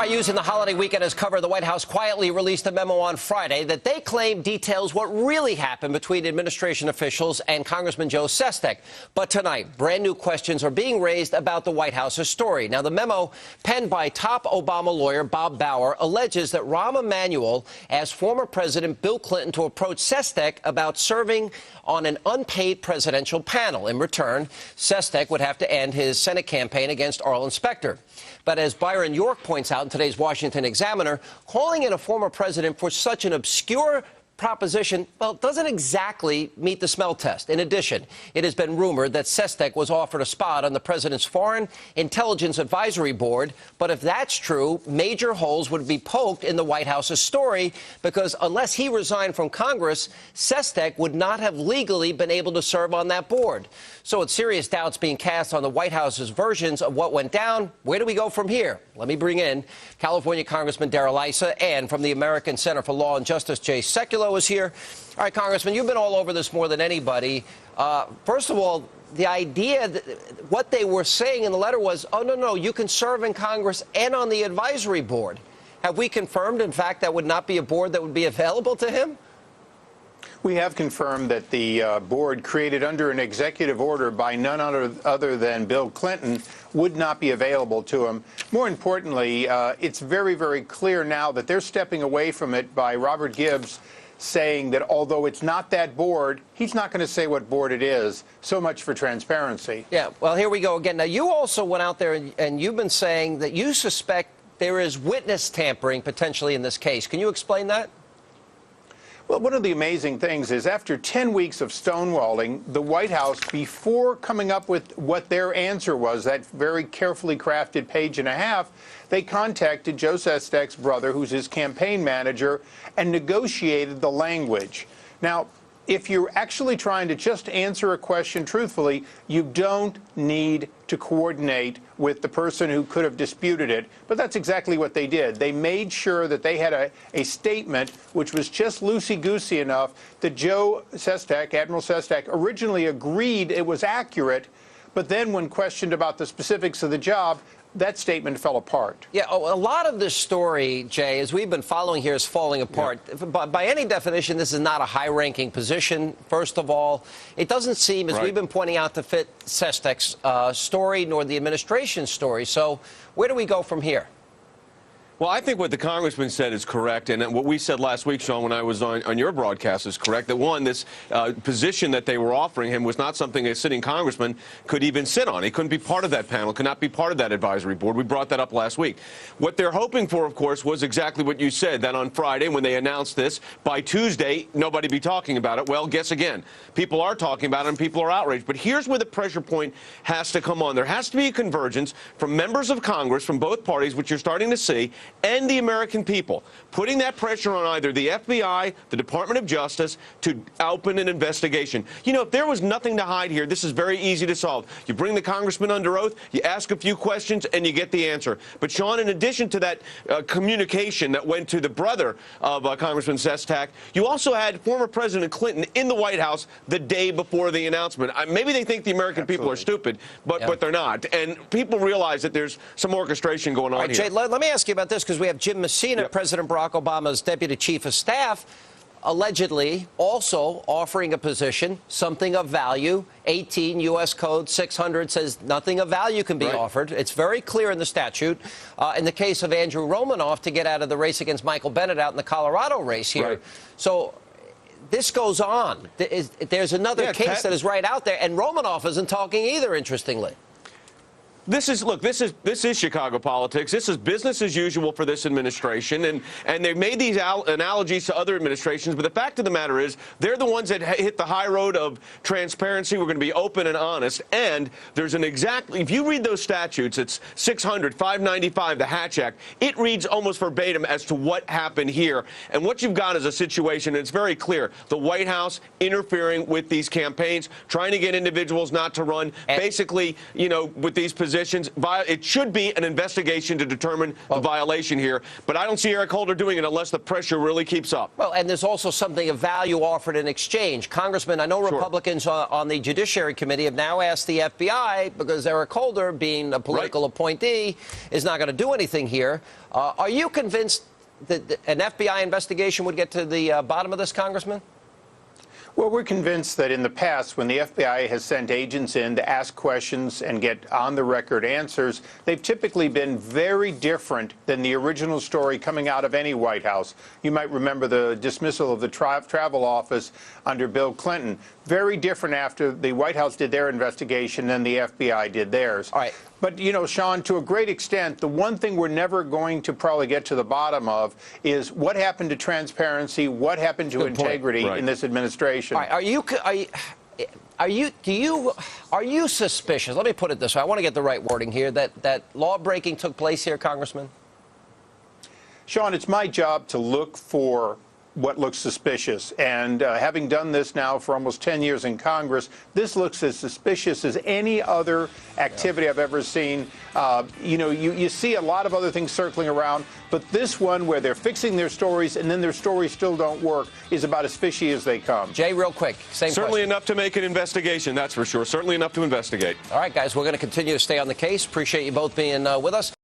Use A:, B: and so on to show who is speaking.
A: using the holiday weekend as cover, the White House quietly released a memo on Friday that they claim details what really happened between administration officials and Congressman Joe Sestak. But tonight, brand new questions are being raised about the White House's story. Now, the memo, penned by top Obama lawyer Bob Bauer, alleges that Rahm Emanuel asked former President Bill Clinton to approach Sestak about serving on an unpaid presidential panel. In return, Sestak would have to end his Senate campaign against Arlen Specter. But as Byron York points out in today's Washington Examiner, calling in a former president for such an obscure proposition, well, doesn't exactly meet the smell test. In addition, it has been rumored that Sestak was offered a spot on the president's Foreign Intelligence Advisory Board. But if that's true, major holes would be poked in the White House's story, because unless he resigned from Congress, Sestak would not have legally been able to serve on that board. So with serious doubts being cast on the White House's versions of what went down, where do we go from here? Let me bring in California Congressman Issa, and from the American Center for Law and Justice, Jay Sekulow is here. All right, Congressman, you've been all over this more than anybody. First of all, the idea that what they were saying in the letter was, oh, no, you can serve in Congress and on the advisory board. Have we confirmed, in fact, that would not be a board that would be available to him?
B: We have confirmed that the board created under an executive order by none other than Bill Clinton would not be available to him. More importantly, it's very, very clear now that they're stepping away from it by Robert Gibbs saying that although it's not that board, he's not going to say what board it is. So much for transparency. Yeah,
A: well, here we go again. Now, you also went out there and you've been saying that you suspect there is witness tampering potentially in this case. Can you explain that?
B: Well, one of the amazing things is after 10 weeks of stonewalling, the White House, before coming up with what their answer was, that very carefully crafted page and a half, they contacted Joe Sestak's brother, who's his campaign manager, and negotiated the language. Now, if you're actually trying to just answer a question truthfully, you don't need to coordinate with the person who could have disputed it. But that's exactly what they did. They made sure that they had a statement which was just loosey-goosey enough that Joe Sestak, Admiral Sestak, originally agreed it was accurate. But then when questioned about the specifics of the job, that statement fell apart.
A: Yeah, a lot of this story, Jay, as we've been following here, is falling apart. Yeah. By any definition, this is not a high-ranking position, first of all. It doesn't seem, as we've been pointing out, to fit Sestak's story nor the administration's story. So where do we go from here?
C: Well, I think what the congressman said is correct, and what we said last week, Sean, when I was on your broadcast, is correct. That one, this position that they were offering him was not something a sitting congressman could even sit on. He couldn't be part of that panel, could not be part of that advisory board. We brought that up last week. What they're hoping for, of course, was exactly what you said, that on Friday, when they announced this, by Tuesday, nobody be talking about it. Well, guess again. People are talking about it, and people are outraged. But here's where the pressure point has to come on. There has to be a convergence from members of Congress, from both parties, which you're starting to see, and the American people, putting that pressure on either the FBI, the Department of Justice, to open an investigation. You know, if there was nothing to hide here, this is very easy to solve. You bring the congressman under oath, you ask a few questions, and you get the answer. But, Sean, in addition to that communication that went to the brother of Congressman Sestak, you also had former President Clinton in the White House the day before the announcement. Maybe they think the American people are stupid, but they're not. And people realize that there's some orchestration going on here.
A: Jay, let me ask you about this, because we have Jim Messina, President Barack Obama's Deputy Chief of Staff, allegedly also offering a position, something of value. 18 U.S. Code 600 says nothing of value can be offered. It's very clear in the statute. In the case of Andrew Romanoff, to get out of the race against Michael Bennet out in the Colorado race here. So this goes on. There's another case that is right out there, and Romanoff isn't talking either, interestingly.
C: This is Chicago politics. This is business as usual for this administration, and they've made these analogies to other administrations. But the fact of the matter is, they're the ones that hit the high road of transparency. We're going to be open and honest. And there's an if you read those statutes, it's 600, 595, the Hatch Act. It reads almost verbatim as to what happened here. And what you've got is a situation, and it's very clear, the White House interfering with these campaigns, trying to get individuals not to run, basically, you know, with these positions. positions. It should be an investigation to determine the violation here. But I don't see Eric Holder doing it unless the pressure really keeps up.
A: Well, and there's also something of value offered in exchange. Congressman, I know Republicans on the Judiciary Committee have now asked the FBI, because Eric Holder, being a political appointee, is not going to do anything here. Are you convinced that an FBI investigation would get to the bottom of this, Congressman?
B: Well, we're convinced that in the past, when the FBI has sent agents in to ask questions and get on-the-record answers, they've typically been very different than the original story coming out of any White House. You might remember the dismissal of the travel office under Bill Clinton. Very different after the White House did their investigation than the FBI did theirs.
A: All right.
B: But, you know, Sean, to a great extent, the one thing we're never going to probably get to the bottom of is what happened to transparency, what happened to integrity in this administration.
A: All right, are you suspicious? Let me put it this way. I want to get the right wording here. That law breaking took place here, Congressman?
B: Sean, it's my job to look for what looks suspicious. And having done this now for almost 10 years in Congress, this looks as suspicious as any other activity I've ever seen. You know, you see a lot of other things circling around, but this one where they're fixing their stories and then their stories still don't work is about as fishy as they come.
A: Jay, real quick,
C: Certainly
A: question.
C: enough to make an investigation, that's for sure. Certainly enough to investigate.
A: All right, guys, we're going to continue to stay on the case. Appreciate you both being with us.